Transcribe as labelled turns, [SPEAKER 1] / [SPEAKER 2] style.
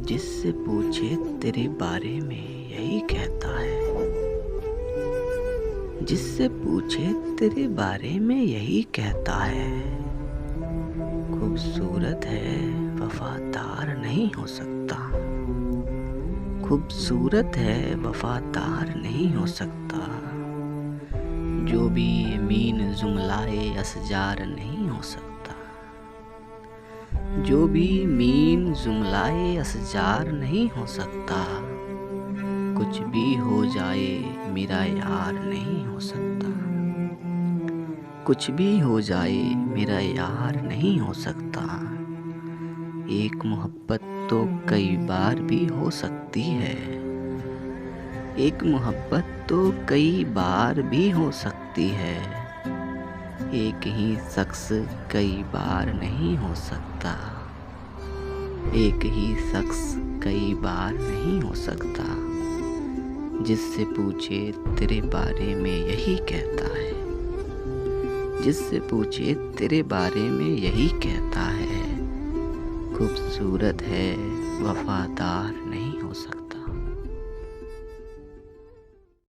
[SPEAKER 1] जिससे पूछे तेरे बारे में यही कहता है। जिससे पूछे तेरे बारे में यही कहता है। खूबसूरत है वफादार नहीं हो सकता। खूबसूरत है वफादार नहीं हो सकता। जो भी मीन जुमलाए असजार नहीं हो सकता। जो भी मीन जुमलाए असजार नहीं हो सकता। कुछ भी हो जाए मेरा यार नहीं हो सकता। कुछ भी हो जाए मेरा यार नहीं हो सकता। एक मोहब्बत तो कई बार भी हो सकती है। एक मोहब्बत तो कई बार भी हो सकती है। एक ही शख्स कई बार नहीं हो सकता। एक ही शख्स कई बार नहीं हो सकता। जिससे पूछे तेरे बारे में यही कहता है। जिससे पूछे तेरे बारे में यही कहता है। खूबसूरत है वफादार नहीं हो सकता।